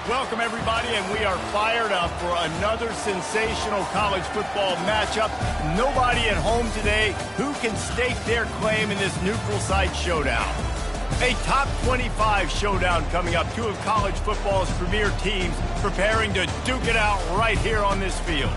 Welcome, everybody, and we are fired up for another sensational college football matchup. Nobody at home today who can stake their claim in this neutral site showdown. A top 25 showdown coming up. Two of college football's premier teams preparing to duke it out right here on this field.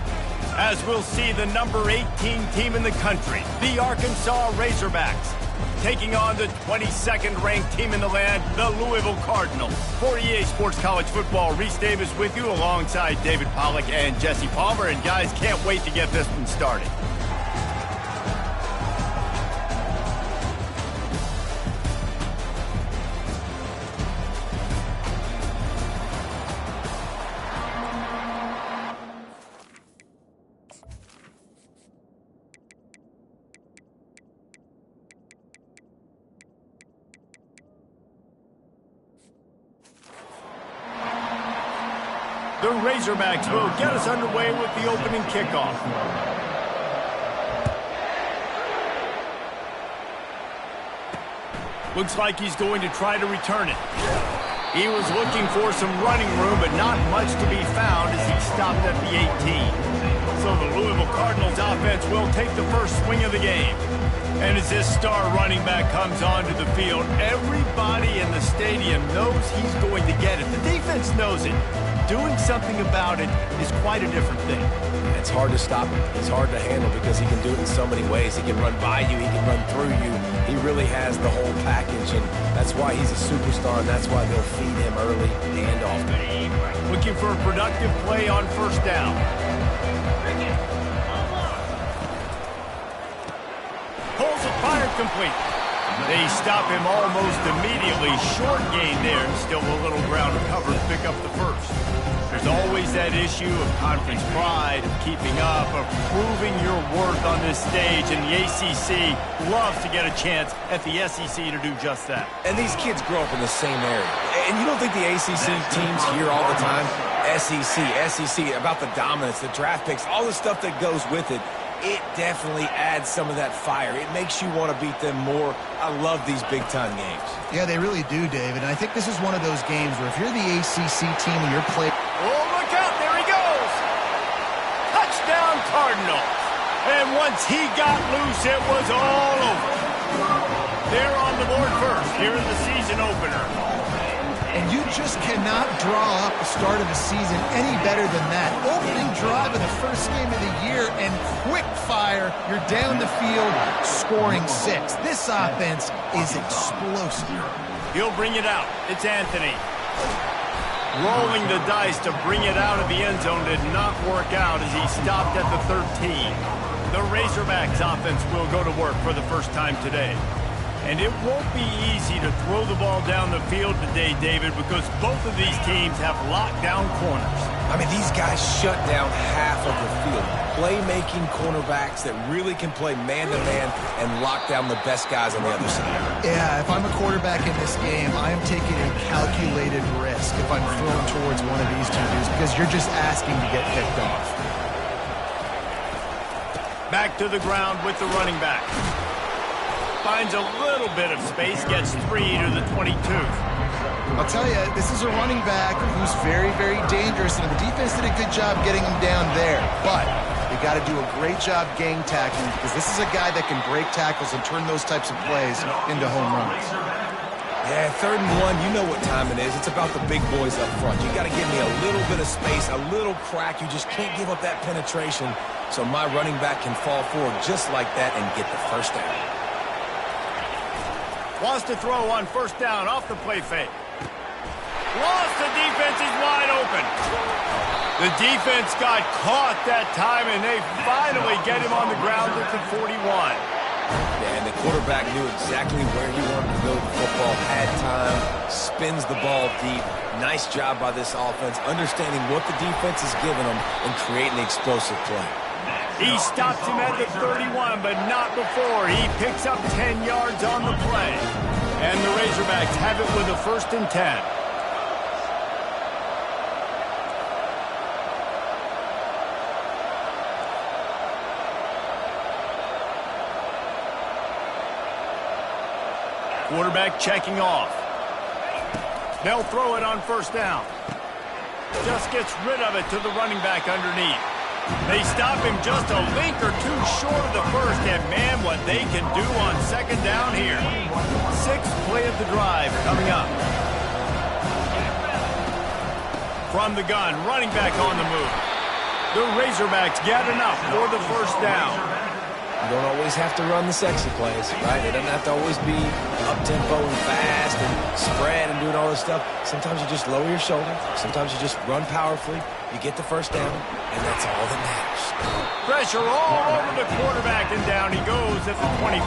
As we'll see the number 18 team in the country, the Arkansas Razorbacks, taking on the 22nd ranked team in the land, the Louisville Cardinals. For EA Sports College Football, Reese Davis with you alongside David Pollack and Jesse Palmer. And guys, can't wait to get this one started. The Razorbacks will get us underway with the opening kickoff. Looks like he's going to try to return it. He was looking for some running room, but not much to be found as he stopped at the 18. So the Louisville Cardinals offense will take the first swing of the game. And as this star running back comes onto the field, everybody in the stadium knows he's going to get it. The defense knows it. Doing something about it is quite a different thing. It's hard to stop him. He's hard to handle because he can do it in so many ways. He can run by you. He can run through you. He really has the whole package, and that's why he's a superstar, and that's why they'll feed him early and often. Looking for a productive play on first down. Pulls it, fired complete. They stop him almost immediately. Short gain there, and still a little ground to cover to pick up the first. There's always that issue of conference pride, of keeping up, of proving your worth on this stage, and the ACC loves to get a chance at the SEC to do just that. And these kids grow up in the same area. And you don't think the ACC teams hear all the time? SEC, about the dominance, the draft picks, all the stuff that goes with it. It definitely adds some of that fire. It makes you want to beat them more. I love these big-time games. Yeah, they really do, David. And I think this is one of those games where if you're the ACC team and you're playing... Oh, look out. There he goes. Touchdown, Cardinals. And once he got loose, it was all over. They're on the board first here in the season opener. And you just cannot draw up the start of a season any better than that. Opening drive of the first game of the year and quick fire. You're down the field scoring 6. This offense is explosive. He'll bring it out. It's Anthony. Rolling the dice to bring it out of the end zone did not work out as he stopped at the 13. The Razorbacks offense will go to work for the first time today. And it won't be easy to throw the ball down the field today, David, because both of these teams have lockdown corners. I mean, these guys shut down half of the field. Playmaking cornerbacks that really can play man-to-man and lock down the best guys on the other side. Yeah, if I'm a quarterback in this game, I am taking a calculated risk if I'm thrown towards one of these two dudes because you're just asking to get picked off. Back to the ground with the running back. Finds a little bit of space, gets 3 to the 22. I'll tell you, this is a running back who's very, very dangerous, and the defense did a good job getting him down there. But they got to do a great job gang tackling because this is a guy that can break tackles and turn those types of plays into home runs. Yeah, 3rd and 1, you know what time it is. It's about the big boys up front. You got to give me a little bit of space, a little crack. You just can't give up that penetration so my running back can fall forward just like that and get the first down. Wants to throw on first down off the play fake. Lost, the defense is wide open. The defense got caught that time, and they finally get him on the ground at the 41. Yeah, and the quarterback knew exactly where he wanted to go with the football, had time, spins the ball deep. Nice job by this offense, understanding what the defense is giving them and creating the explosive play. He stops him at the 31, but not before. He picks up 10 yards on the play. And the Razorbacks have it with a 1st and 10. Quarterback checking off. They'll throw it on first down. Just gets rid of it to the running back underneath. They stop him just a link or two short of the first, and man, what they can do on second down here. Sixth play of the drive coming up. From the gun, running back on the move. The Razorbacks get enough for the first down. You don't always have to run the sexy plays, right? It doesn't have to always be up-tempo and fast and spread and doing all this stuff. Sometimes you just lower your shoulder. Sometimes you just run powerfully. You get the first down, and that's all that matters. Pressure all over the quarterback, and down he goes at the 24.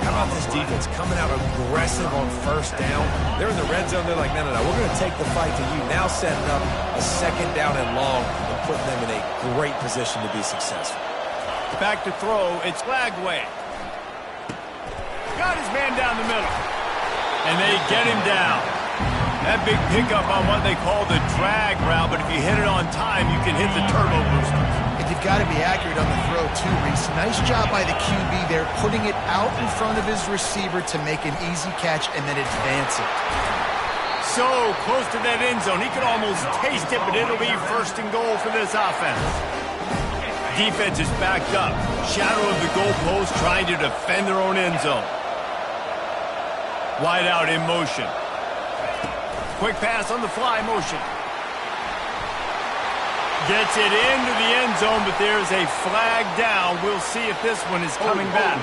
How about this defense coming out aggressive on first down? They're in the red zone. They're like, no, we're going to take the fight to you. Now setting up a second down and long and putting them in a great position to be successful. Back to throw. It's Flagway. Got his man down the middle. And they get him down. That big pickup on what they call the drag route, but if you hit it on time, you can hit the turbo boosters. And you've got to be accurate on the throw, too, Reese. Nice job by the QB there, putting it out in front of his receiver to make an easy catch and then advance it. So close to that end zone. He could almost taste it, but it'll be first and goal for this offense. Defense is backed up. Shadow of the goalpost trying to defend their own end zone. Wide out in motion. Quick pass on the fly motion. Gets it into the end zone, but there's a flag down. We'll see if this one is coming back.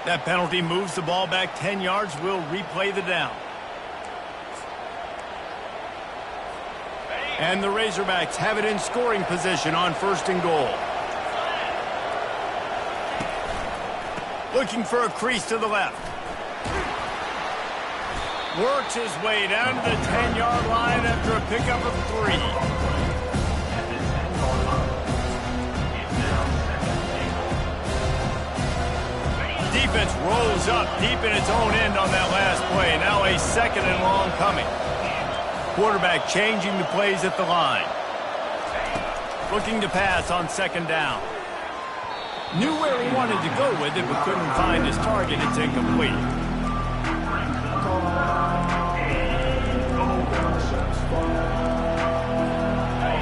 That penalty moves the ball back 10 yards. We'll replay the down. And the Razorbacks have it in scoring position on first and goal. Looking for a crease to the left. Works his way down to the 10-yard line after a pickup of 3. Defense rolls up deep in its own end on that last play. Now a second and long coming. Quarterback changing the plays at the line. Looking to pass on second down. Knew where he wanted to go with it, but couldn't find his target. It's incomplete.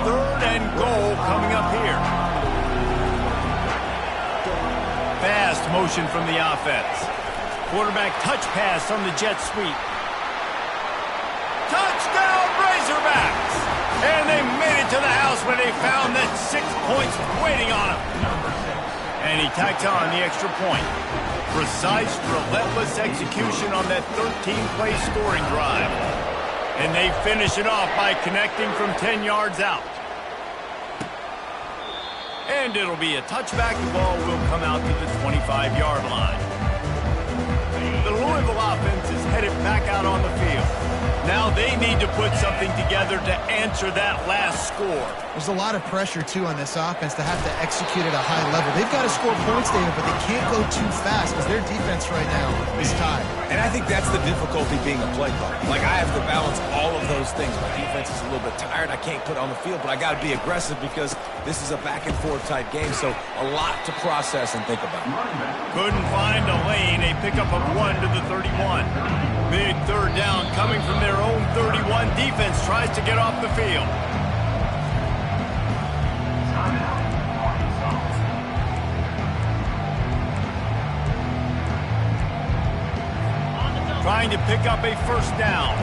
Third and goal coming up here. Fast motion from the offense. Quarterback touch pass on the jet sweep. Touchdown Razorbacks! And they made it to the house where they found that 6 points waiting on them. And he tacks on the extra point. Precise, relentless execution on that 13-play scoring drive. And they finish it off by connecting from 10 yards out. And it'll be a touchback. The ball will come out to the 25-yard line. The Louisville offense is headed back out on the field. Now they need to put something together to answer that last score. There's a lot of pressure, too, on this offense to have to execute at a high level. They've got to score points, David, but they can't go too fast because their defense right now is tied. And I think that's the difficulty being a play caller. Like, I have to balance all of those things. My defense is a little bit tired. I can't put it on the field, but I got to be aggressive because this is a back-and-forth type game, so a lot to process and think about. Couldn't find a lane. A pickup of 1 to the 31. Big third down coming from their own 31. Defense tries to get off the field. Trying to pick up a first down.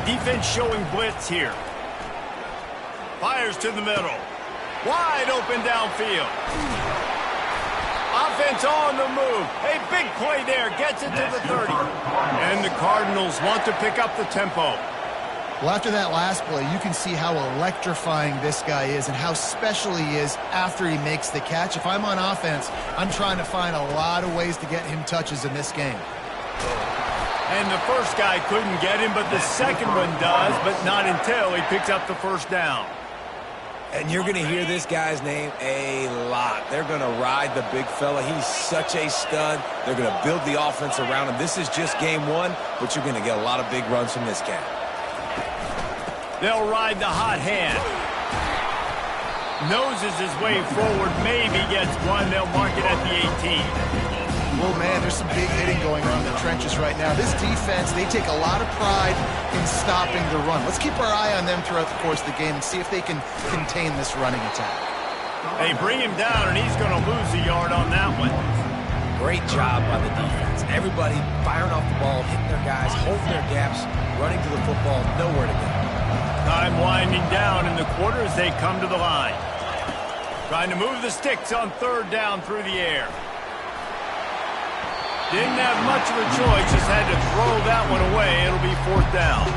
Defense showing blitz here. Fires to the middle. Wide open downfield. Offense on the move. A big play there. Gets it to the 30. And the Cardinals want to pick up the tempo. Well, after that last play, you can see how electrifying this guy is and how special he is after he makes the catch. If I'm on offense, I'm trying to find a lot of ways to get him touches in this game. And the first guy couldn't get him, but the second one does, but not until he picks up the first down. And you're going to hear this guy's name a lot. They're going to ride the big fella. He's such a stud. They're going to build the offense around him. This is just game one, but you're going to get a lot of big runs from this guy. They'll ride the hot hand. Noses his way forward, maybe gets one. They'll mark it at the 18. Well, man, there's some big hitting going on in the trenches right now. This defense, they take a lot of pride in stopping the run. Let's keep our eye on them throughout the course of the game and see if they can contain this running attack. They bring him down, and he's going to lose a yard on that one. Great job by the defense. Everybody firing off the ball, hitting their guys, holding their gaps, running to the football, nowhere to go. Time winding down in the quarter as they come to the line. Trying to move the sticks on third down through the air. Didn't have much of a choice, just had to throw that one away. It'll be fourth down.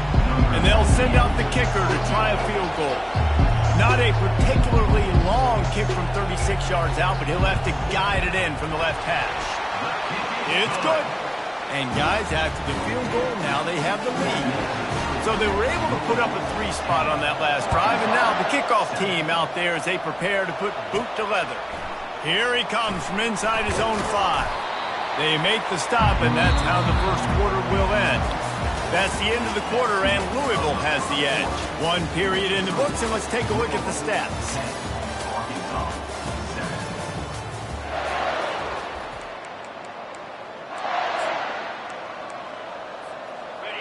And they'll send out the kicker to try a field goal. Not a particularly long kick from 36 yards out, but he'll have to guide it in from the left hash. It's good. And guys, after the field goal, now they have the lead. So they were able to put up a 3 spot on that last drive, and now the kickoff team out there as they prepare to put boot to leather. Here he comes from inside his own 5. They make the stop, and that's how the first quarter will end. That's the end of the quarter, and Louisville has the edge. 1 period in the books, and let's take a look at the stats.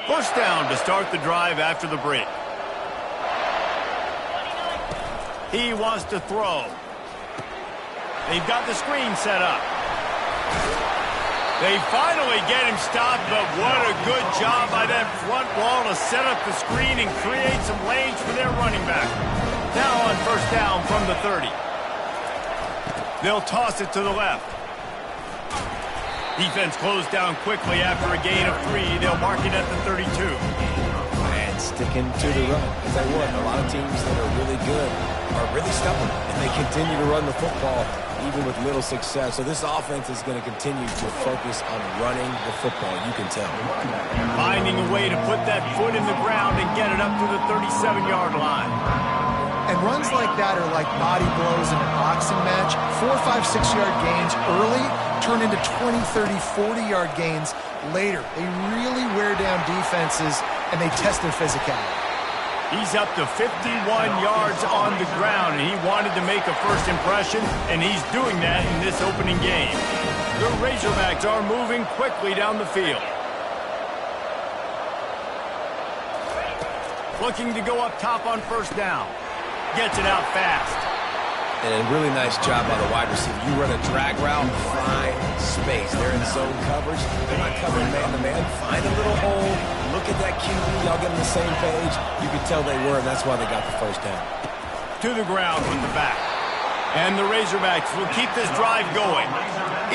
First down to start the drive after the break. He wants to throw. They've got the screen set up. They finally get him stopped, but what a good job by that front wall to set up the screen and create some lanes for their running back. Now on first down from the 30. They'll toss it to the left. Defense closed down quickly after a gain of 3. They'll mark it at the 32. And sticking to the run. I'll tell you what, a lot of teams that are really good are really stubborn, and they continue to run the football even with little success. So this offense is going to continue to focus on running the football, you can tell. Finding a way to put that foot in the ground and get it up to the 37-yard line. And runs like that are like body blows in a boxing match. 4, 5, 6-yard gains early turn into 20, 30, 40-yard gains later. They really wear down defenses, and they test their physicality. He's up to 51 yards on the ground, and he wanted to make a first impression, and he's doing that in this opening game. The Razorbacks are moving quickly down the field. Looking to go up top on first down. Gets it out fast. And a really nice job by the wide receiver. You run a drag route, find space. They're in zone coverage. They're not covering man-to-man. Find a little hole. Look at that QB. Y'all get on the same page. You could tell they were, and that's why they got the first down. To the ground with the back. And the Razorbacks will keep this drive going.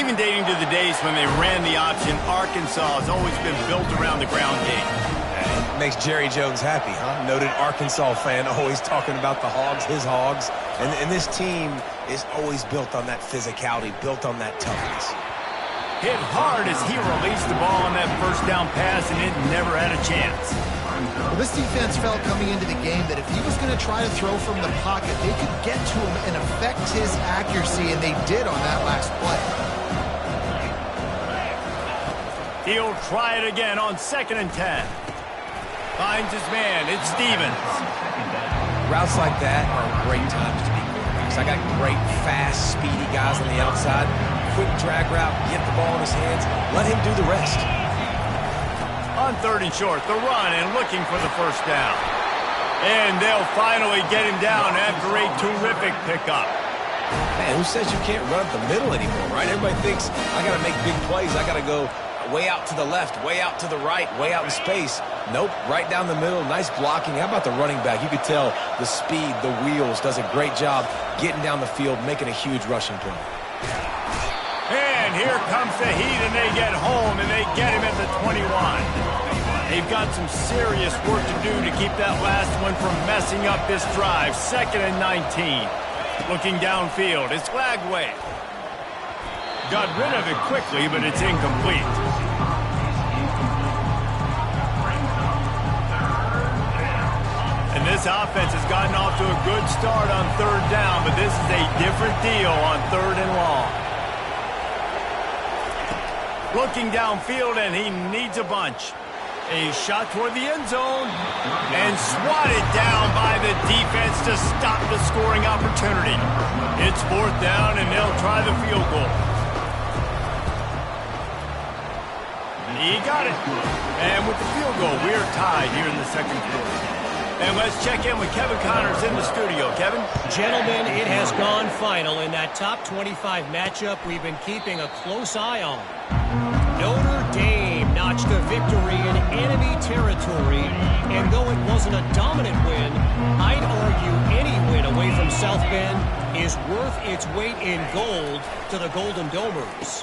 Even dating to the days when they ran the option, Arkansas has always been built around the ground game. It makes Jerry Jones happy, huh? Noted Arkansas fan, always talking about the Hogs, his Hogs. And this team is always built on that physicality, built on that toughness. Hit hard as he released the ball on that first down pass, and it never had a chance. Well, this defense felt coming into the game that if he was going to try to throw from the pocket, they could get to him and affect his accuracy, and they did on that last play. He'll try it again on 2nd and 10. Finds his man. It's Stevens. Routes like that are great times to be quarterbacks. I got great, fast, speedy guys on the outside. Quick drag route, get the ball in his hands, let him do the rest. On 3rd and short, the run and looking for the first down. And they'll finally get him down after a terrific pickup. Man, who says you can't run up the middle anymore, right? Everybody thinks, I got to make big plays. I got to go way out to the left, way out to the right, way out in space. Nope, right down the middle, nice blocking. How about the running back? You could tell the speed, the wheels, does a great job getting down the field, making a huge rushing play. And here comes the heat, and they get home, and they get him at the 21. They've got some serious work to do to keep that last one from messing up this drive. 2nd and 19. Looking downfield, it's Lagway. Got rid of it quickly, but it's incomplete. And this offense has gotten off to a good start on 3rd down, but this is a different deal on 3rd and long. Looking downfield, and he needs a bunch. A shot toward the end zone, and swatted down by the defense to stop the scoring opportunity. It's 4th down, and they'll try the field goal. He got it. And with the field goal, we're tied here in the second quarter. And let's check in with Kevin Connors in the studio. Kevin? Gentlemen, it has gone final in that top 25 matchup we've been keeping a close eye on. Notre Dame notched a victory in enemy territory, and though it wasn't a dominant win, I'd argue any win away from South Bend is worth its weight in gold to the Golden Domers.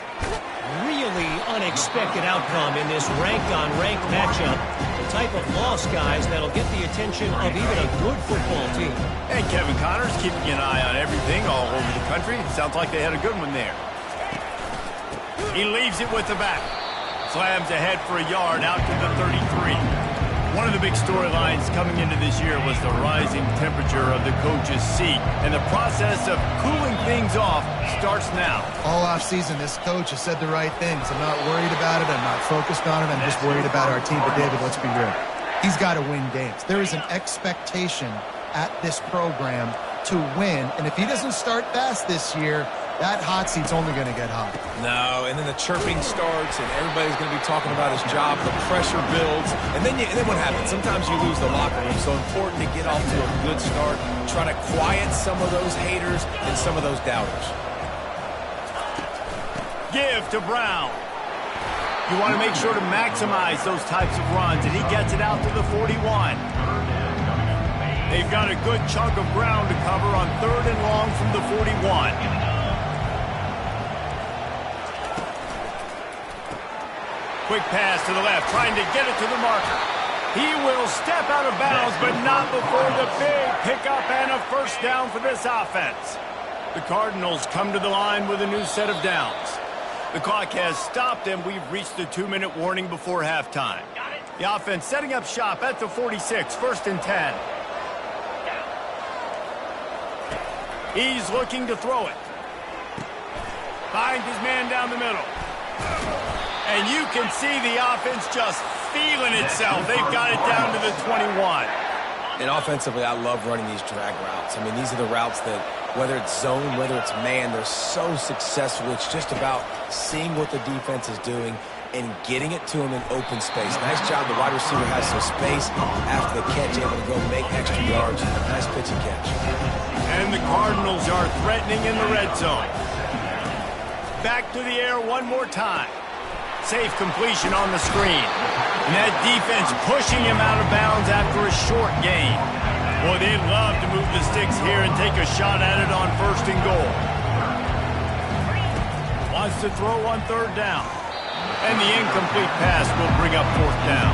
Really unexpected outcome in this ranked-on-ranked matchup. The type of loss, guys, that'll get the attention of even a good football team. And Kevin Connors keeping an eye on everything all over the country. Sounds like they had a good one there. He leaves it with the back. Slams ahead for a yard out to the 33. One of the big storylines coming into this year was the rising temperature of the coach's seat. And the process of cooling things off starts now. All offseason, this coach has said the right things. I'm not worried about it. I'm not focused on it. I'm just worried about our team. But, David, let's be real. He's got to win games. There is an expectation at this program to win. And if he doesn't start fast this year, that hot seat's only going to get hot. No, and then the chirping starts, and everybody's going to be talking about his job. The pressure builds, and then what happens? Sometimes you lose the locker room. So important to get off to a good start. Try to quiet some of those haters and some of those doubters. Give to Brown. You want to make sure to maximize those types of runs, and he gets it out to the 41. They've got a good chunk of ground to cover on 3rd and long from the 41. Quick pass to the left, trying to get it to the marker. He will step out of bounds, but not before the big pickup and a first down for this offense. The Cardinals come to the line with a new set of downs. The clock has stopped, and we've reached the 2-minute warning before halftime. The offense setting up shop at the 46, 1st and 10. He's looking to throw it. Finds his man down the middle. And you can see the offense just feeling itself. They've got it down to the 21. And offensively, I love running these drag routes. I mean, these are the routes that, whether it's zone, whether it's man, they're so successful. It's just about seeing what the defense is doing and getting it to him in open space. Nice job. The wide receiver has some space after the catch, able to go make extra yards. Nice pitch and catch. And the Cardinals are threatening in the red zone. Back to the air one more time. Safe completion on the screen. And that defense pushing him out of bounds after a short gain. Boy, they'd love to move the sticks here and take a shot at it on 1st and goal. Wants to throw on 3rd down. And the incomplete pass will bring up 4th down.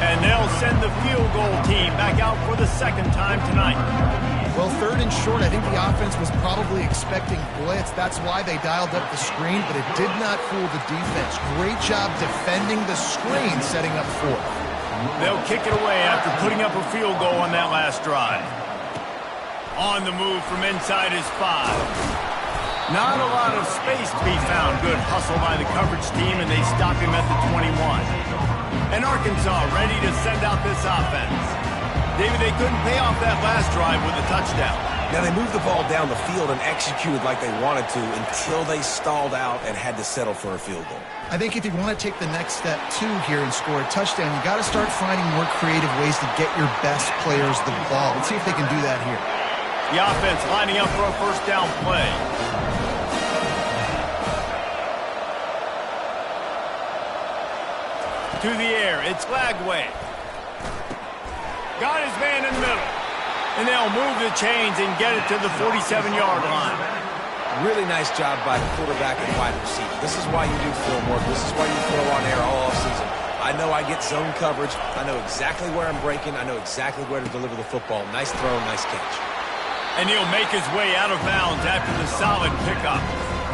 And they'll send the field goal team back out for the 2nd time tonight. Well, 3rd and short, I think the offense was probably expecting blitz. That's why they dialed up the screen, but it did not fool the defense. Great job defending the screen, setting up 4th. They'll kick it away after putting up a field goal on that last drive. On the move from inside his 5. Not a lot of space to be found. Good hustle by the coverage team, and they stop him at the 21. And Arkansas ready to send out this offense. David, they couldn't pay off that last drive with a touchdown. Now, they moved the ball down the field and executed like they wanted to until they stalled out and had to settle for a field goal. I think if you want to take the next step, too, here and score a touchdown, you got to start finding more creative ways to get your best players the ball. Let's see if they can do that here. The offense lining up for a first down play. To the air, it's Lagway. Got his man in the middle. And they'll move the chains and get it to the 47-yard line. Really nice job by the quarterback and wide receiver. This is why you do film work. This is why you throw on air all offseason. I know I get zone coverage. I know exactly where I'm breaking. I know exactly where to deliver the football. Nice throw, nice catch. And he'll make his way out of bounds after the solid pickup.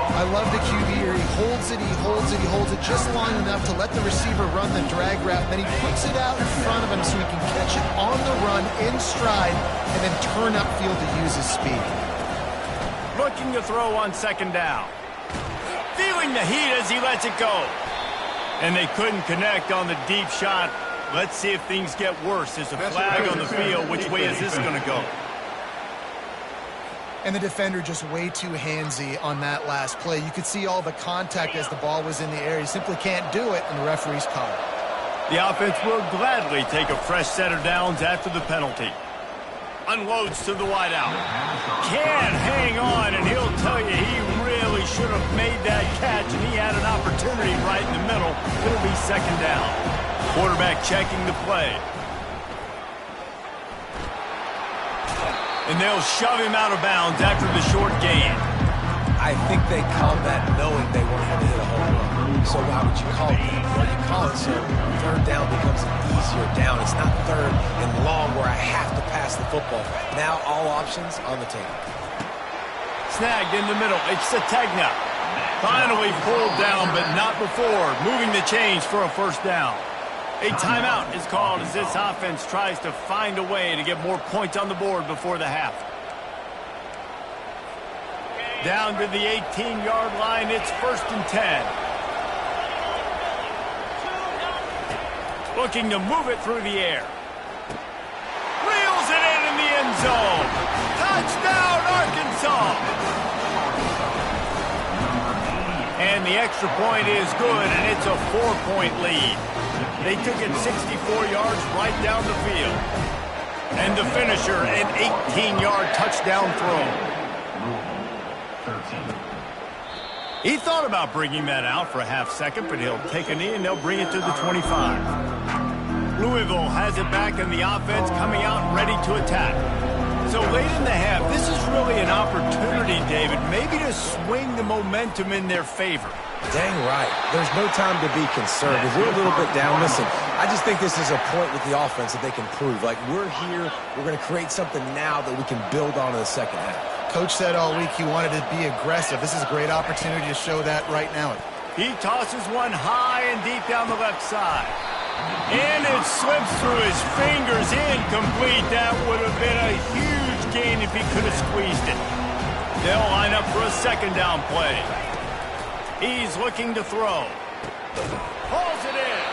I love the QB here. He holds it, he holds it, he holds it just long enough to let the receiver run the drag route. Then he puts it out in front of him so he can catch it on the run in stride and then turn upfield to use his speed. Looking to throw on 2nd down. Feeling the heat as he lets it go. And they couldn't connect on the deep shot. Let's see if things get worse. There's a flag on the field. Which way is this going to go? And the defender just way too handsy on that last play. You could see all the contact as the ball was in the air. He simply can't do it, and the referee's caught it. The offense will gladly take a fresh set of downs after the penalty. Unloads to the wideout. Can't hang on, and he'll tell you he really should have made that catch, and he had an opportunity right in the middle. It'll be second down. Quarterback checking the play. And they'll shove him out of bounds after the short gain. I think they called that knowing they weren't going to hit a home run. So why would you call it that? Well, you call it so third down becomes an easier down. It's not third and long where I have to pass the football. Now all options on the table. Snagged in the middle. It's Sategna. Finally pulled down, but not before. Moving the chains for a first down. A timeout is called as this offense tries to find a way to get more points on the board before the half. Down to the 18-yard line, it's 1st and 10. Looking to move it through the air. Reels it in the end zone. Touchdown, Arkansas! And the extra point is good, and it's a 4-point lead. They took it 64 yards right down the field. And the finisher, an 18-yard touchdown throw. He thought about bringing that out for a half second, but he'll take a knee and they'll bring it to the 25. Louisville has it back in the offense, coming out ready to attack. So late in the half, this is really an opportunity, David, maybe to swing the momentum in their favor. Dang right. There's no time to be conservative. We're a little bit down. Listen, I just think this is a point with the offense that they can prove. Like, we're here, we're going to create something now that we can build on in the second half. Coach said all week he wanted to be aggressive. This is a great opportunity to show that right now. He tosses one high and deep down the left side. And it slips through his fingers, incomplete. That would have been a huge gain if he could have squeezed it. They'll line up for a second down play. He's looking to throw. Pulls it in.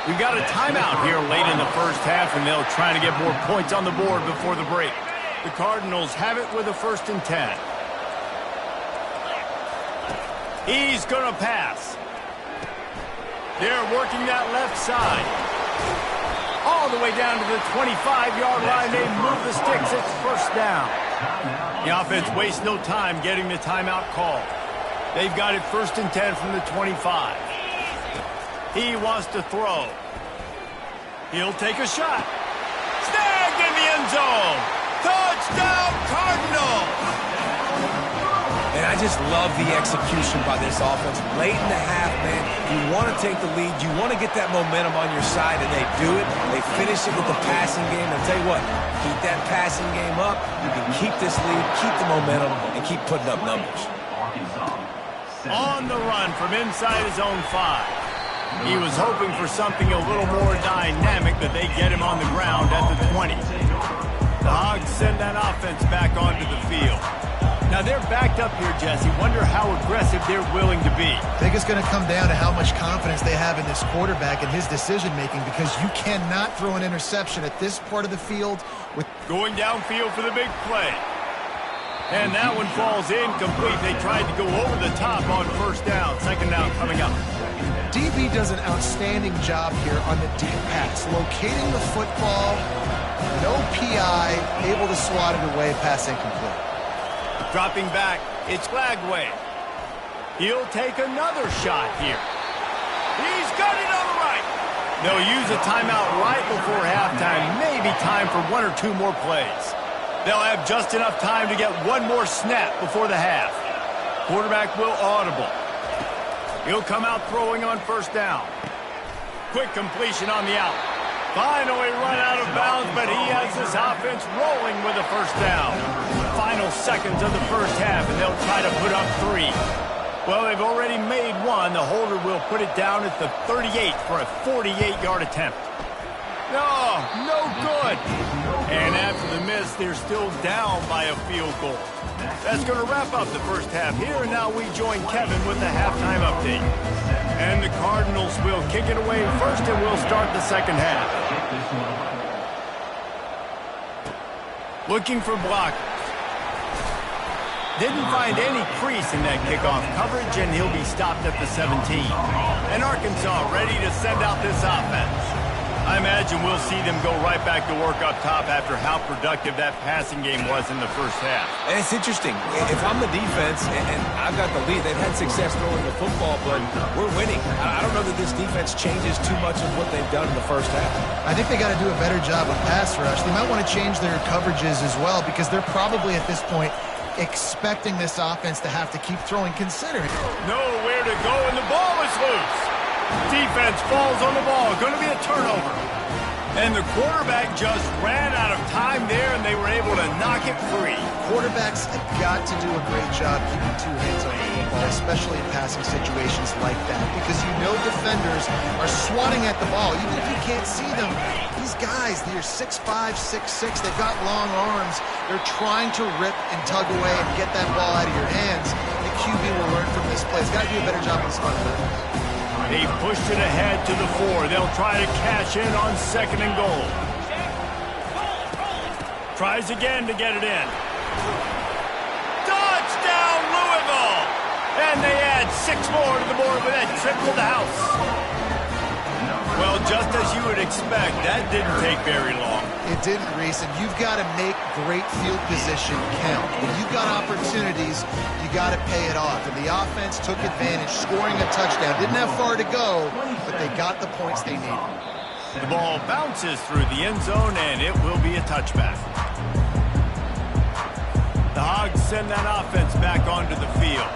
We've got a timeout here late in the first half, and they'll try to get more points on the board before the break. The Cardinals have it with a 1st and 10. He's going to pass. They're working that left side. All the way down to the 25-yard line. They move the sticks. It's first down. The offense wastes no time getting the timeout call. They've got it 1st and 10 from the 25. He wants to throw. He'll take a shot. Snagged in the end zone. Touchdown, Cardinals! And I just love the execution by this offense. Late in the half, man, you want to take the lead. You want to get that momentum on your side, and they do it. They finish it with the passing game. I'll tell you what, keep that passing game up. You can keep this lead, keep the momentum, and keep putting up numbers. On the run from inside his own 5. He was hoping for something a little more dynamic, but they get him on the ground at the 20. The Hogs send that offense back onto the field. Now they're backed up here, Jesse. Wonder how aggressive they're willing to be. I think it's going to come down to how much confidence they have in this quarterback and his decision-making, because you cannot throw an interception at this part of the field. Going downfield for the big play. And that one falls incomplete. They tried to go over the top on first down. Second down coming up. DB does an outstanding job here on the deep pass, locating the football. No PI, able to swat it away, pass incomplete. Dropping back, it's Lagway. He'll take another shot here. He's got it on the right. They'll use a timeout right before halftime, maybe time for 1 or 2 more plays. They'll have just enough time to get 1 more snap before the half. Quarterback will audible. He'll come out throwing on first down. Quick completion on the out. Finally run out of bounds, but he has this offense rolling with a first down. Final seconds of the first half, and they'll try to put up 3. Well, they've already made 1. The holder will put it down at the 38 for a 48-yard attempt. No good. And after the miss, they're still down by a field goal. That's going to wrap up the first half here, and now we join Kevin with the halftime update. And the Cardinals will kick it away first, and we'll start the second half. Looking for blockers. Didn't find any crease in that kickoff coverage, and he'll be stopped at the 17. And Arkansas ready to send out this offense. I imagine we'll see them go right back to work up top after how productive that passing game was in the first half. And it's interesting. If I'm the defense and I've got the lead, they've had success throwing the football, but we're winning. I don't know that this defense changes too much of what they've done in the first half. I think they got to do a better job of pass rush. They might want to change their coverages as well because they're probably at this point expecting this offense to have to keep throwing, considering nowhere to go, and the ball is loose. Defense falls on the ball. Going to be a turnover. And the quarterback just ran out of time there, and they were able to knock it free. Quarterbacks have got to do a great job keeping two hands on the football, especially in passing situations like that, because you know defenders are swatting at the ball. Even if you can't see them, these guys, they're 6'5", 6'6", they've got long arms. They're trying to rip and tug away and get that ball out of your hands. The QB will learn from this play. He's got to do a better job on this front foot. They pushed it ahead to the 4. They'll try to cash in on 2nd and goal. Tries again to get it in. Touchdown, Louisville! And they add 6 more to the board with that trip to the house. Well, just as you would expect, that didn't take very long. It didn't, Reese, and you've got to make great field position count. When you've got opportunities, you got to pay it off. And the offense took advantage, scoring a touchdown. Didn't have far to go, but they got the points they needed. The ball bounces through the end zone, and it will be a touchback. The Hogs send that offense back onto the field.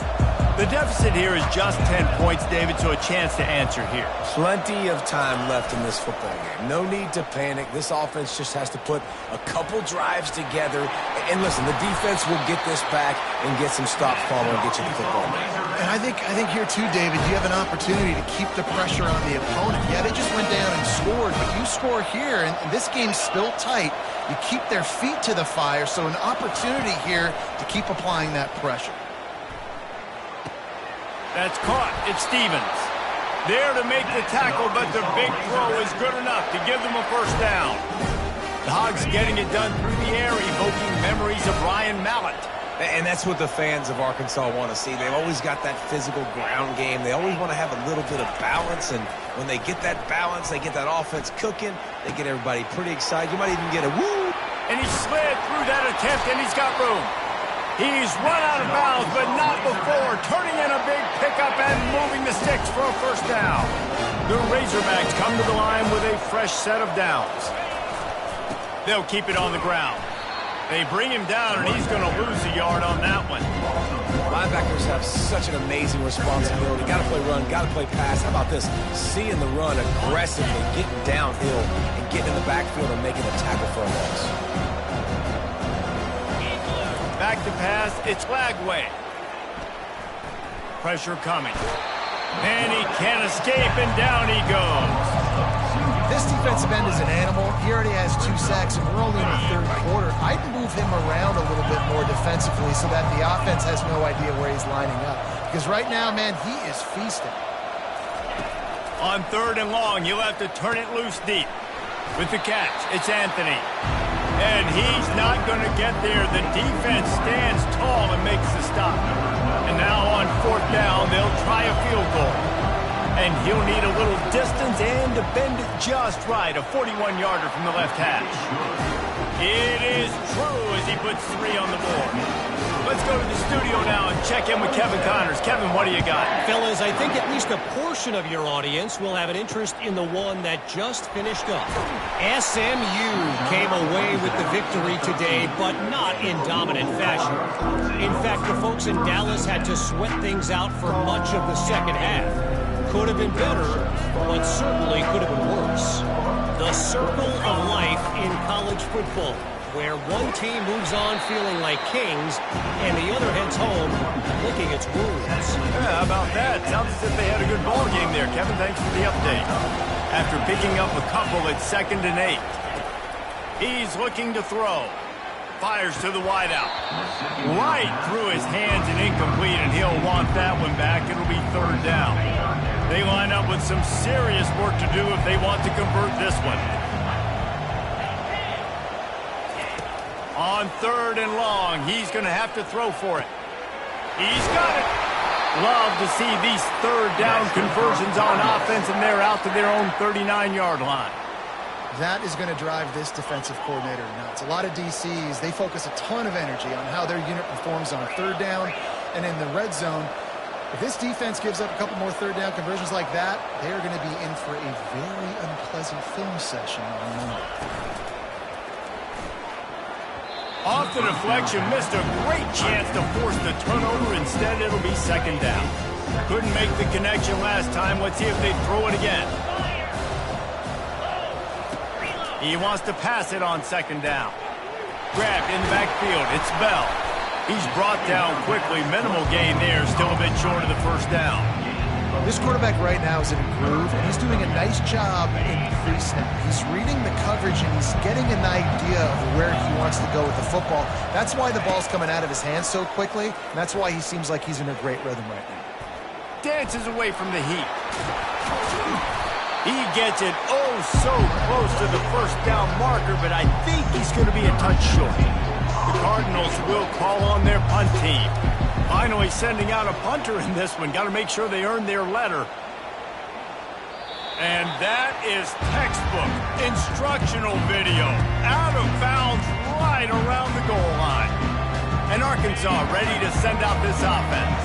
The deficit here is just 10 points, David, so a chance to answer here. Plenty of time left in this football game. No need to panic. This offense just has to put a couple drives together. And listen, the defense will get this back and get some stops following and get you the football game. And I think here too, David, you have an opportunity to keep the pressure on the opponent. Yeah, they just went down and scored, but you score here, and this game's still tight. You keep their feet to the fire, so an opportunity here to keep applying that pressure. That's caught. It's Stevens. There to make the tackle, but the big throw is good enough to give them a first down. The Hogs getting it done through the air, evoking memories of Ryan Mallett. And that's what the fans of Arkansas want to see. They've always got that physical ground game. They always want to have a little bit of balance, and when they get that balance, they get that offense cooking, they get everybody pretty excited. You might even get a woo. And he slid through that attempt, and he's got room. He's run out of bounds, but not before turning in a big pickup and moving the sticks for a first down. The Razorbacks come to the line with a fresh set of downs. They'll keep it on the ground. They bring him down, and he's going to lose a yard on that one. Linebackers have such an amazing responsibility. Got to play run, got to play pass. How about this? Seeing the run aggressively, getting downhill, and getting in the backfield and making a tackle for a loss. Back to pass, it's Lagway. Pressure coming. And he can't escape, and down he goes. This defensive end is an animal. He already has 2 sacks, and we're only in the 3rd quarter. I'd move him around a little bit more defensively so that the offense has no idea where he's lining up. Because right now, man, he is feasting. On 3rd and long, you'll have to turn it loose deep. With the catch, it's Anthony. And he's not going to get there. The defense stands tall and makes the stop. And now on 4th down, they'll try a field goal. And he'll need a little distance and to bend it just right. A 41-yarder from the left hash. It is true as he puts 3 on the board. Let's go to the studio now and check in with Kevin Connors. Kevin, what do you got? Fellas, I think at least a portion of your audience will have an interest in the one that just finished up. SMU came away with the victory today, but not in dominant fashion. In fact, the folks in Dallas had to sweat things out for much of the second half. Could have been better, but certainly could have been worse. The circle of life in college football, where one team moves on feeling like kings and the other heads home licking its wounds. Yeah, how about that? Sounds as if they had a good ball game there. Kevin, thanks for the update. After picking up a couple at 2nd and 8. He's looking to throw. Fires to the wideout. Right through his hands and incomplete, and he'll want that one back. It'll be 3rd down. They line up with some serious work to do if they want to convert this one. On 3rd and long, he's going to have to throw for it. He's got it. Love to see these third down conversions on offense, and they're out to their own 39-yard line. That is going to drive this defensive coordinator nuts. A lot of DCs, they focus a ton of energy on how their unit performs on third down and in the red zone. If this defense gives up a couple more third down conversions like that, they are going to be in for a very unpleasant film session on Monday. Off the deflection, missed a great chance to force the turnover. Instead, it'll be second down. Couldn't make the connection last time. Let's see if they throw it again. He wants to pass it on second down. Grabbed in the backfield. It's Bell. He's brought down quickly. Minimal gain there. Still a bit short of the first down. This quarterback right now is in a groove, and he's doing a nice job in pre-snap. He's reading the coverage, and he's getting an idea of where he wants to go with the football. That's why the ball's coming out of his hands so quickly, and that's why he seems like he's in a great rhythm right now. Dances away from the heat. He gets it oh so close to the first down marker, but I think he's going to be a touch short. The Cardinals will call on their punt team. Finally sending out a punter in this one. Got to make sure they earn their letter. And that is textbook instructional video. Out of bounds right around the goal line. And Arkansas ready to send out this offense.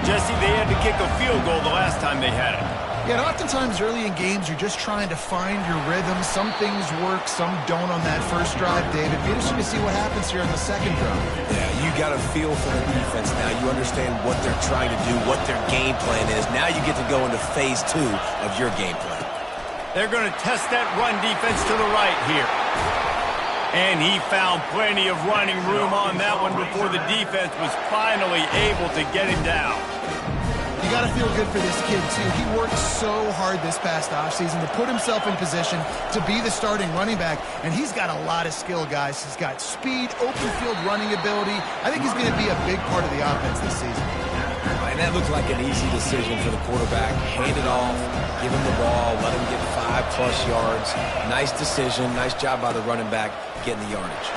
Jesse, they had to kick a field goal the last time they had it. Yeah, and oftentimes early in games, you're just trying to find your rhythm. Some things work, some don't on that first drive, David. Be interesting to see what happens here in the second drive. Yeah, you got a feel for the defense now. You understand what they're trying to do, what their game plan is. Now you get to go into phase 2 of your game plan. They're going to test that run defense to the right here. And he found plenty of running room on that one before the defense was finally able to get him down. You got to feel good for this kid, too. He worked so hard this past offseason to put himself in position to be the starting running back, and he's got a lot of skill, guys. He's got speed, open field running ability. I think he's going to be a big part of the offense this season. And that looked like an easy decision for the quarterback. Hand it off, give him the ball, let him get 5+ yards. Nice decision, nice job by the running back getting the yardage.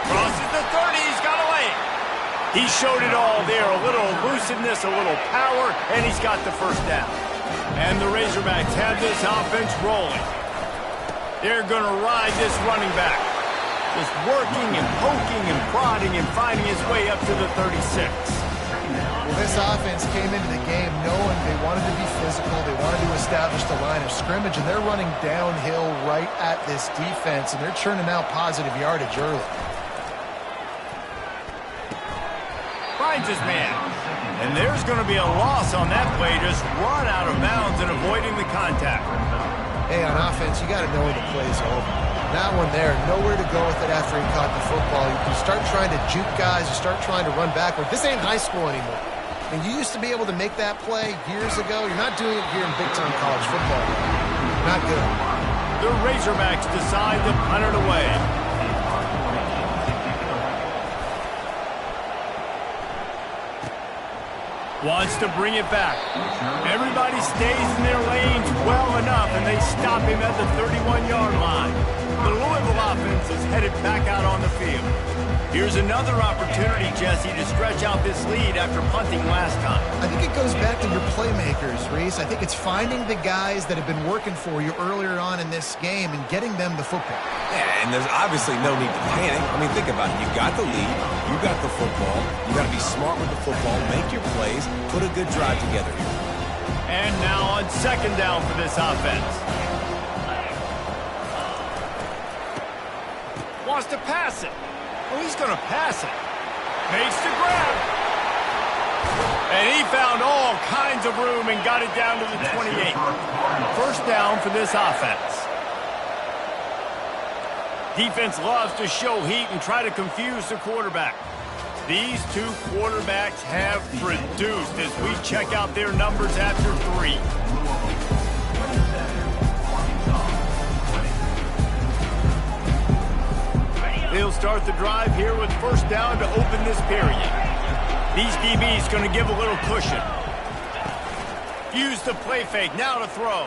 Crosses the 30, he's got away. He showed it all there, a little elusiveness, a little power, and he's got the first down. And the Razorbacks have this offense rolling. They're going to ride this running back. Just working and poking and prodding and finding his way up to the 36. Well, this offense came into the game knowing they wanted to be physical, they wanted to establish the line of scrimmage, and they're running downhill right at this defense, and they're churning out positive yardage early. Finds his man. And there's going to be a loss on that play, just run out of bounds and avoiding the contact. Hey, on offense, you got to know when the play's over. That one there, nowhere to go with it after he caught the football. You can start trying to juke guys, you start trying to run backward. This ain't high school anymore. And you used to be able to make that play years ago. You're not doing it here in big-time college football. Not good. The Razorbacks decide to punt it away. Wants to bring it back. Everybody stays in their lanes well enough, and they stop him at the 31-yard line. The Louisville offense is headed back out on the field. Here's another opportunity, Jesse, to stretch out this lead after punting last time. I think it goes back to your playmakers, Reese. I think it's finding the guys that have been working for you earlier on in this game and getting them the football. Yeah, and there's obviously no need to panic. I mean, think about it. You got the lead. You got the football. You got to be smart with the football. Make your plays. Put a good drive together here. And now on second down for this offense. Wants to pass it. Oh, he's going to pass it. Makes the grab. And he found all kinds of room and got it down to the 28. First down for this offense. Defense loves to show heat and try to confuse the quarterback. These two quarterbacks have produced as we check out their numbers after 3. They'll start the drive here with first down to open this period. These DBs going to give a little cushion. Use the play fake, now to throw.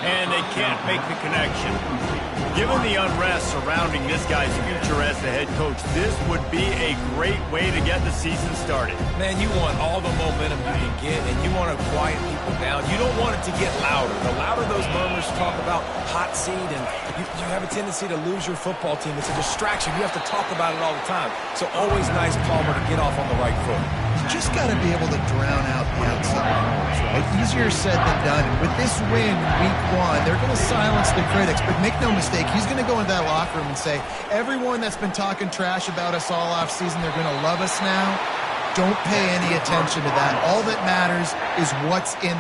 And they can't make the connection. Given the unrest surrounding this guy's future as the head coach, this would be a great way to get the season started. Man, you want all the momentum you can get, and you want to quiet people down. You don't want it to get louder. The louder those murmurs talk about hot seat, and you have a tendency to lose your football team. It's a distraction. You have to talk about it all the time. So always nice, Palmer, to get off on the right foot. You just got to be able to drown out the outside noise, right? Easier said than done. And with this win week 1, they're going to silence the critics. But make no mistake, he's going to go into that locker room and say, everyone that's been talking trash about us all off season, they're going to love us now. Don't pay any attention to that. All that matters is what's in.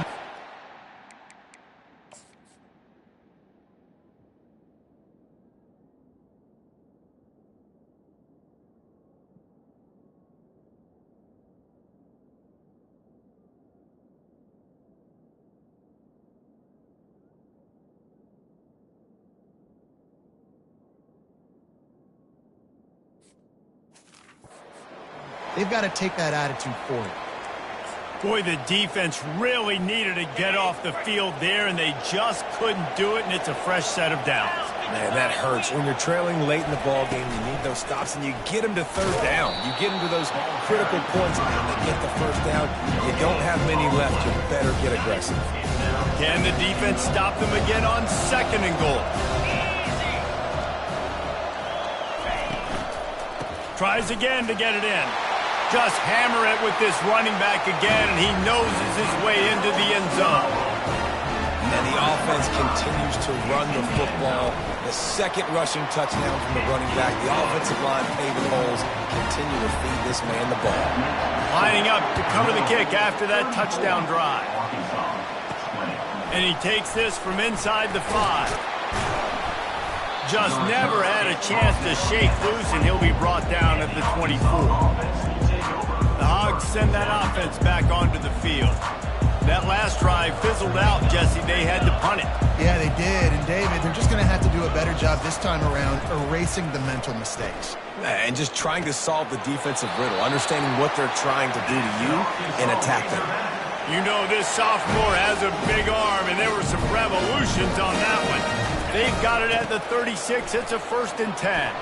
They've got to take that attitude forward. Boy, the defense really needed to get off the field there, and they just couldn't do it, and it's a fresh set of downs. Man, that hurts. When you're trailing late in the ball game, you need those stops, and you get them to third down. You get them to those critical points, and they get the first down. You don't have many left. You better get aggressive. Can the defense stop them again on 2nd and goal? Tries again to get it in. Just hammer it with this running back again, and he noses his way into the end zone. And the offense continues to run the football. The second rushing touchdown from the running back. The offensive line paving holes. Continue to feed this man the ball. Lining up to cover the kick after that touchdown drive. And he takes this from inside the 5. Just never had a chance to shake loose, and he'll be brought down at the 24. The Hogs send that offense back onto the field. That last drive fizzled out, Jesse. They had to punt it. Yeah, they did. And, David, they're just going to have to do a better job this time around erasing the mental mistakes. And just trying to solve the defensive riddle, understanding what they're trying to do to you and attack them. You know this sophomore has a big arm, and there were some revolutions on that one. They've got it at the 36. It's a 1st and 10.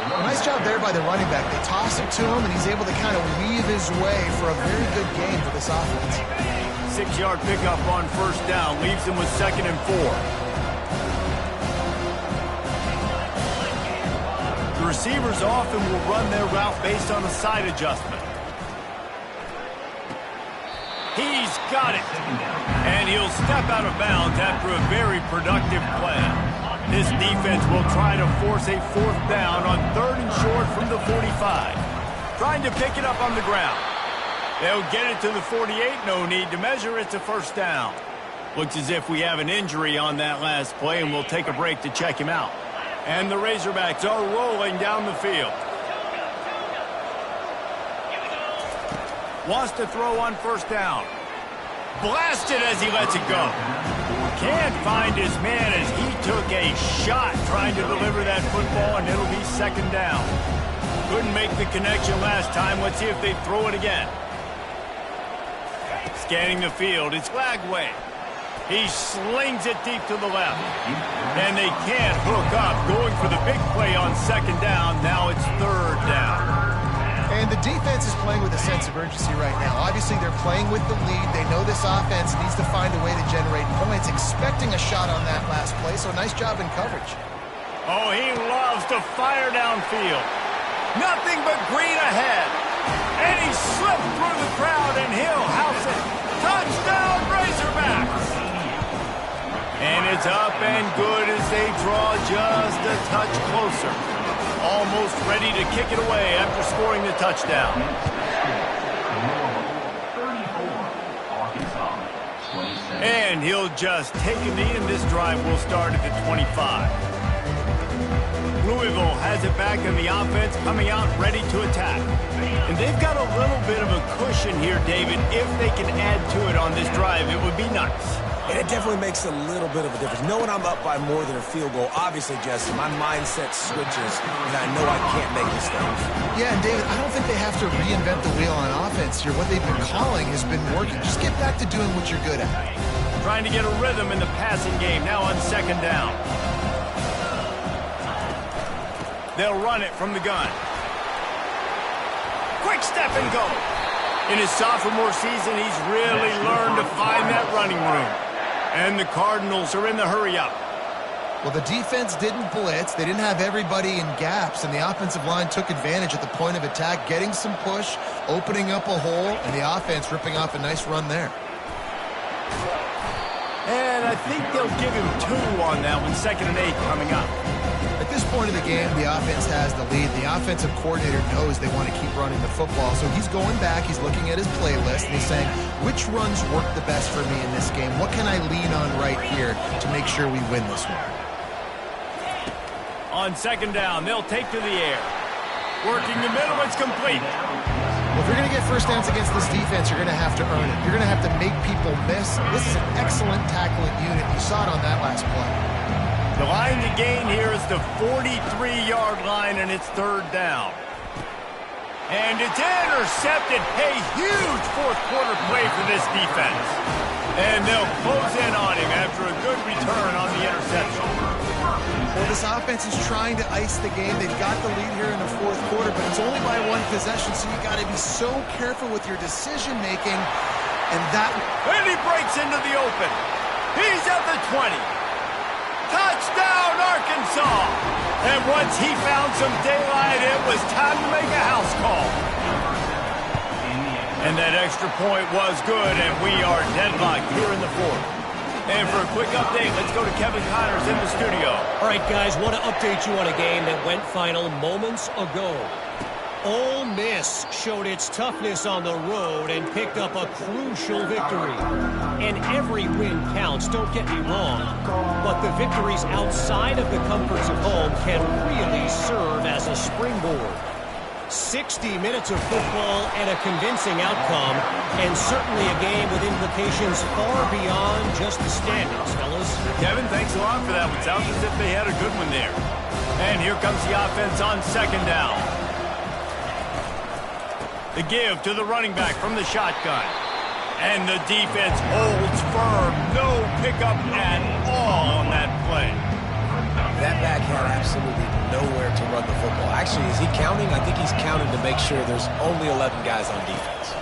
Nice job there by the running back. They toss it to him, and he's able to kind of weave his way for a very good game for this offense. 6-yard pickup on 1st down. Leaves him with 2nd and 4. The receivers often will run their route based on a side adjustment. He's got it. And he'll step out of bounds after a very productive play. This defense will try to force a 4th down on 3rd and short from the 45. Trying to pick it up on the ground. They'll get it to the 48. No need to measure. It's a 1st down. Looks as if we have an injury on that last play, and we'll take a break to check him out. And the Razorbacks are rolling down the field. Wants to throw on 1st down. Blasted as he lets it go. Can't find his man as he took a shot trying to deliver that football, and it'll be 2nd down. Couldn't make the connection last time. Let's see if they throw it again. Scanning the field, it's Lagway. He slings it deep to the left. And they can't hook up. Going for the big play on 2nd down. Now it's 3rd down. And the defense is playing with a sense of urgency right now. Obviously, they're playing with the lead. They know this offense needs to find a way to generate points, expecting a shot on that last play, so nice job in coverage. Oh, he loves to fire downfield. Nothing but green ahead. And he slipped through the crowd, and he'll house it. Touchdown, Razorbacks! And it's up and good as they draw just a touch closer. Almost ready to kick it away after scoring the touchdown. And he'll just take a knee, and this drive will start at the 25. Louisville has it back in the offense, coming out ready to attack. And they've got a little bit of a cushion here, David. If they can add to it on this drive, it would be nice. And it definitely makes a little bit of a difference. Knowing I'm up by more than a field goal, obviously, Jesse, my mindset switches, and I know I can't make mistakes. Yeah, and David, I don't think they have to reinvent the wheel on offense here. What they've been calling has been working. Just get back to doing what you're good at. trying to get a rhythm in the passing game. Now on second down. They'll run it from the gun. Quick step and go. In his sophomore season, he's really learned to find that running room. And the Cardinals are in the hurry-up. Well, the defense didn't blitz. They didn't have everybody in gaps, and the offensive line took advantage at the point of attack, getting some push, opening up a hole, and the offense ripping off a nice run there. And I think they'll give him 2 on that one, 2nd and 8 coming up. At this point of the game, the offense has the lead. The offensive coordinator knows they want to keep running the football, so he's going back, he's looking at his playlist, and he's saying, which runs work the best for me in this game? What can I lean on right here to make sure we win this one? On second down, they'll take to the air. Working the middle, it's complete. Well, if you're going to get first downs against this defense, you're going to have to earn it. You're going to have to make people miss. This is an excellent tackling unit. You saw it on that last play. The line to gain here is the 43-yard line, and it's 3rd down. And it's intercepted. A huge fourth-quarter play for this defense. And they'll close in on him after a good return on the interception. Well, this offense is trying to ice the game. They've got the lead here in the 4th quarter, but it's only by 1 possession, so you got to be so careful with your decision-making. And he breaks into the open. He's at the 20. Touchdown, Arkansas! And once he found some daylight, it was time to make a house call. And that extra point was good, and we are deadlocked here in the 4th. And for a quick update, let's go to Kevin Connors in the studio. All right, guys, want to update you on a game that went final moments ago. Ole Miss showed its toughness on the road and picked up a crucial victory. And every win counts, don't get me wrong. But the victories outside of the comforts of home can really serve as a springboard. 60 minutes of football and a convincing outcome, and certainly a game with implications far beyond just the standings, fellas. Kevin, thanks a lot for that one. Sounds as if they had a good one there. And here comes the offense on second down. The give to the running back from the shotgun. And the defense holds firm. No pickup at all on that play. That back had absolutely nowhere to run the football. Actually, is he counting? I think he's counting to make sure there's only 11 guys on defense.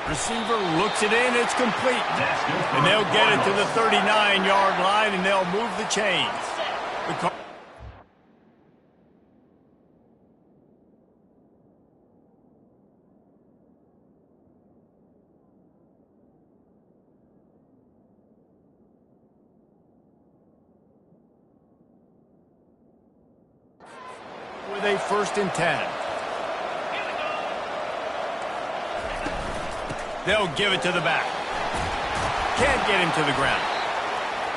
Receiver looks it in, it's complete. And they'll get it to the 39-yard line, and they'll move the chains. With a 1st and 10. They'll give it to the back. Can't get him to the ground.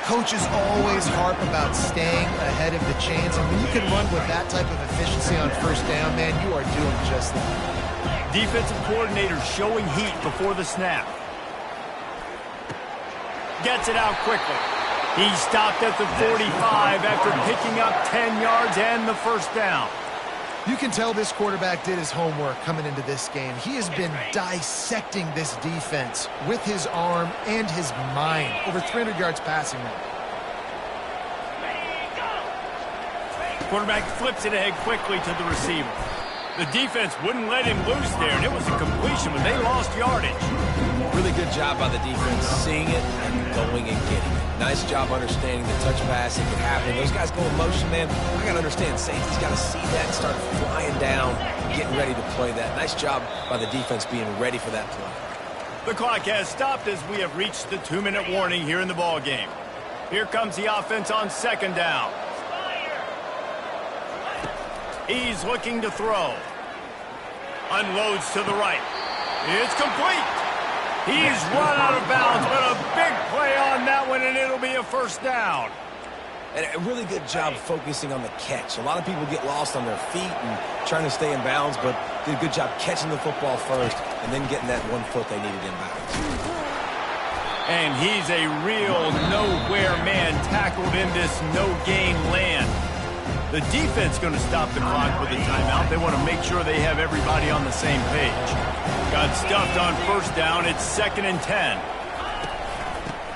Coaches always harp about staying ahead of the chains, and when you can run with that type of efficiency on 1st down, man, you are doing just that. Defensive coordinator showing heat before the snap. Gets it out quickly. He stopped at the 45 after picking up 10 yards and the 1st down. You can tell this quarterback did his homework coming into this game. He has been dissecting this defense with his arm and his mind. Over 300 yards passing now. Quarterback flips it ahead quickly to the receiver. The defense wouldn't let him loose there, and it was a completion, but they lost yardage. Really good job by the defense, seeing it and going and getting it. Nice job understanding the touch pass. It could happen. Those guys go in motion, man. I got to understand, safety's got to see that and start flying down, getting ready to play that. Nice job by the defense being ready for that play. The clock has stopped as we have reached the 2-minute warning here in the ball game. Here comes the offense on second down. He's looking to throw. Unloads to the right. It's complete. He's run out of bounds, but a big play on that one, and it'll be a 1st down. And a really good job focusing on the catch. A lot of people get lost on their feet and trying to stay in bounds, but did a good job catching the football first and then getting that 1 foot they needed in bounds. And he's a real nowhere man tackled in this no-gain land. The defense going to stop the clock with a timeout. They want to make sure they have everybody on the same page. Got stuffed on first down. It's 2nd and 10.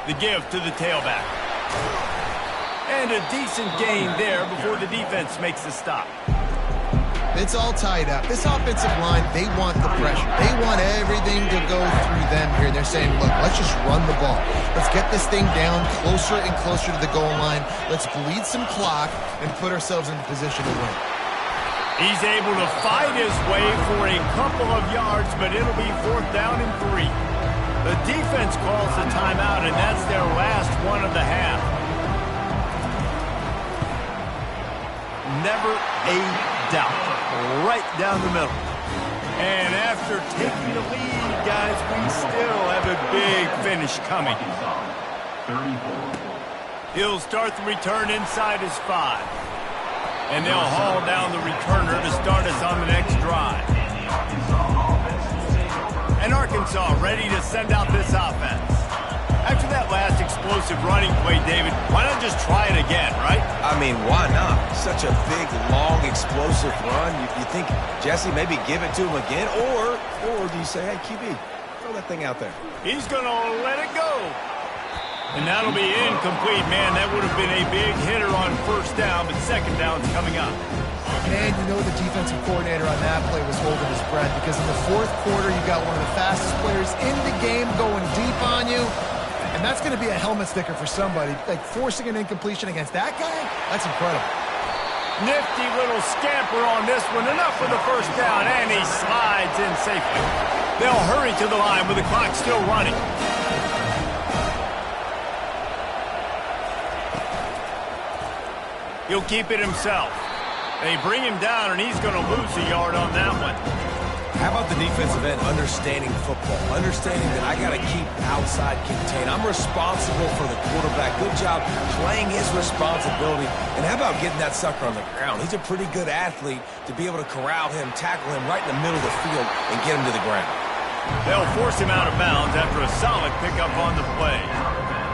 The give to the tailback. And a decent gain there before the defense makes the stop. It's all tied up. This offensive line, they want the pressure. They want everything to go through them here. They're saying, look, let's just run the ball. Let's get this thing down closer and closer to the goal line. Let's bleed some clock and put ourselves in position to win. He's able to fight his way for a couple of yards, but it'll be 4th down and 3. The defense calls the timeout, and that's their last one of the half. Never a doubt. Right down the middle. And after taking the lead, guys, we still have a big finish coming. He'll start the return inside his 5. And they'll haul down the returner to start us on the next drive. And Arkansas ready to send out this offense. After that last explosive running play, David, why not just try it again, right? I mean, why not? Such a big, long, explosive run. You think, Jesse, maybe give it to him again? Or do you say, hey, QB, throw that thing out there? He's going to let it go. And that'll be incomplete, man. That would have been a big hitter on first down, but second down's coming up. And you know the defensive coordinator on that play was holding his breath because in the 4th quarter, you got one of the fastest players in the game going deep on you. And that's going to be a helmet sticker for somebody. Like forcing an incompletion against that guy, that's incredible. Nifty little scamper on this one. Enough for the first down, and he slides in safely. They'll hurry to the line with the clock still running. He'll keep it himself. They bring him down, and he's going to lose a yard on that one. How about the defensive end understanding football, understanding that I got to keep outside contained. I'm responsible for the quarterback. Good job playing his responsibility. And how about getting that sucker on the ground? He's a pretty good athlete to be able to corral him, tackle him right in the middle of the field, and get him to the ground. They'll force him out of bounds after a solid pickup on the play.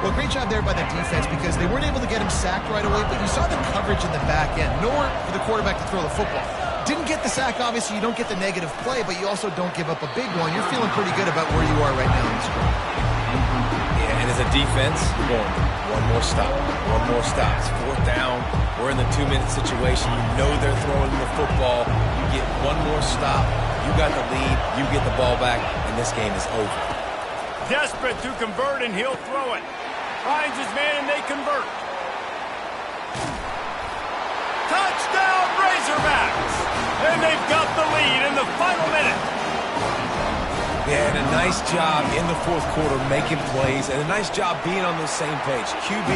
Well, great job there by the defense because they weren't able to get him sacked right away, but you saw the coverage in the back end. Nowhere for the quarterback to throw the football. Didn't get the sack, obviously. You don't get the negative play, but you also don't give up a big one. You're feeling pretty good about where you are right now in this game. Yeah, and as a defense, you're going, one more stop. It's 4th down. We're in the 2-minute situation. You know they're throwing the football. You get one more stop. You got the lead. You get the ball back, and this game is over. Desperate to convert, and he'll throw it. Finds his man, and they convert. Touchdown, Razorbacks! And they've got the lead in the final minute. Yeah, and a nice job in the 4th quarter making plays, and a nice job being on the same page. QB,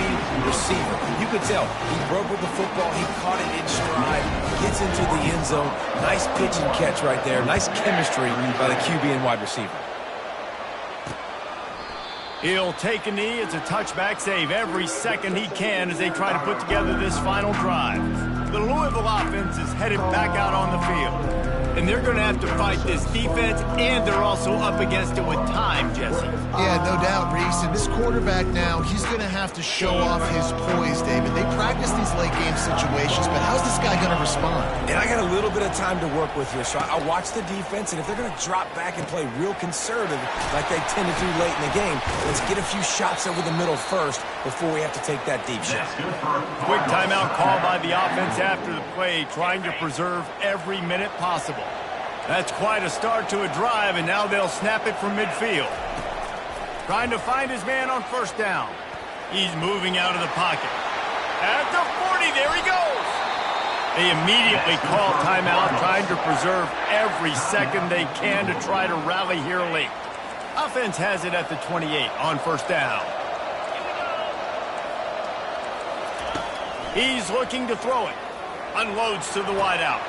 receiver. You could tell he broke with the football. He caught it in stride, gets into the end zone. Nice pitch and catch right there. Nice chemistry by the QB and wide receiver. He'll take a knee. It's a touchback save every second he can as they try to put together this final drive. The Louisville offense is headed back out on the field. And they're going to have to fight this defense, and they're also up against it with time, Jesse. Yeah, no doubt, Reese. And this quarterback now, he's going to have to show off his poise, David. They practice these late-game situations, but how's this guy going to respond? And I got a little bit of time to work with here, so I'll watch the defense, and if they're going to drop back and play real conservative like they tend to do late in the game, let's get a few shots over the middle first before we have to take that deep shot. Quick timeout call by the offense after the play, trying to preserve every minute possible. That's quite a start to a drive, and now they'll snap it from midfield. Trying to find his man on first down. He's moving out of the pocket. At the 40, there he goes. They immediately call timeout, trying to preserve every second they can to try to rally here late. Offense has it at the 28 on first down. He's looking to throw it. Unloads to the wideout.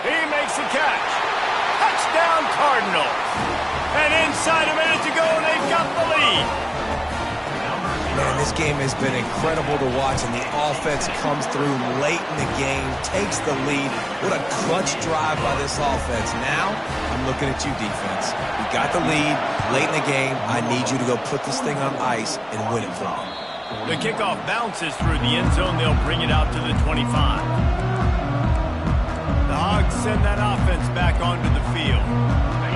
He makes the catch. Touchdown, Cardinals. And inside a minute to go, they've got the lead. Man, this game has been incredible to watch, and the offense comes through late in the game, takes the lead. What a clutch drive by this offense. Now, I'm looking at you, defense. You got the lead late in the game. I need you to go put this thing on ice and win it for me. The kickoff bounces through the end zone. They'll bring it out to the 25. send that offense back onto the field.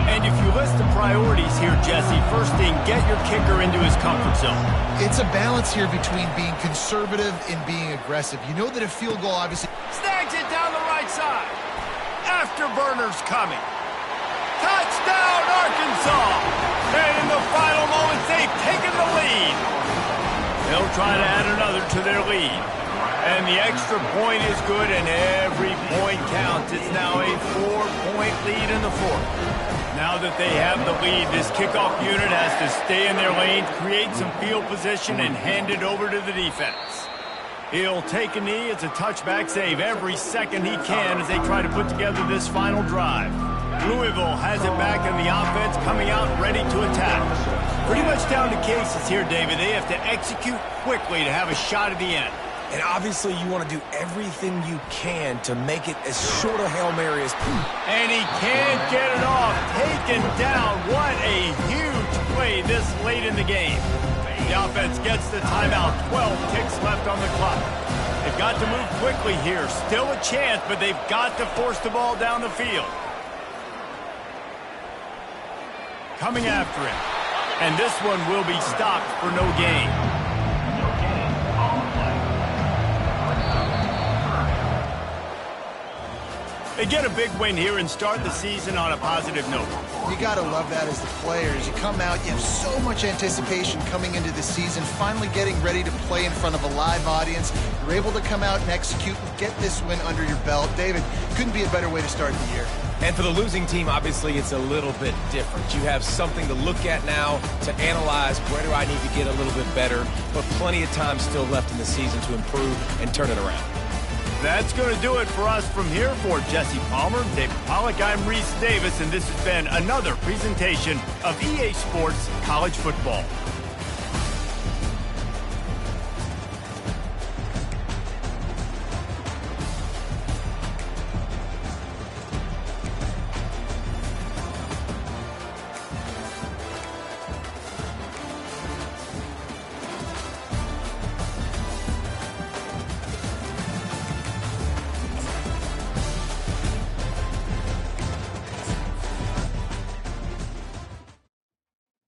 And if you list the priorities here, Jesse, first thing, get your kicker into his comfort zone. It's a balance here between being conservative and being aggressive. You know that a field goal obviously... Snags it down the right side. Afterburner's coming. Touchdown, Arkansas! And in the final moments, they've taken the lead. They'll try to add another to their lead. And the extra point is good, and every point counts. It's now a 4-point lead in the fourth. Now that they have the lead, this kickoff unit has to stay in their lane, create some field position, and hand it over to the defense. He'll take a knee. It's a touchback save every second he can as they try to put together this final drive. Louisville has it back in the offense, coming out ready to attack. Pretty much down to cases here, David. They have to execute quickly to have a shot at the end. And obviously you want to do everything you can to make it as short a Hail Mary as possible. And he can't get it off. Taken down. What a huge play this late in the game. The offense gets the timeout. 12 ticks left on the clock. They've got to move quickly here. Still a chance, but they've got to force the ball down the field. Coming after him. And this one will be stopped for no gain. They get a big win here and start the season on a positive note. You got to love that as the players. You come out, you have so much anticipation coming into the season, finally getting ready to play in front of a live audience. You're able to come out and execute and get this win under your belt. David, couldn't be a better way to start the year. And for the losing team, obviously, it's a little bit different. You have something to look at now to analyze where do I need to get a little bit better, but plenty of time still left in the season to improve and turn it around. That's going to do it for us from here. For Jesse Palmer, David Pollack, I'm Reese Davis, and this has been another presentation of EA Sports College Football.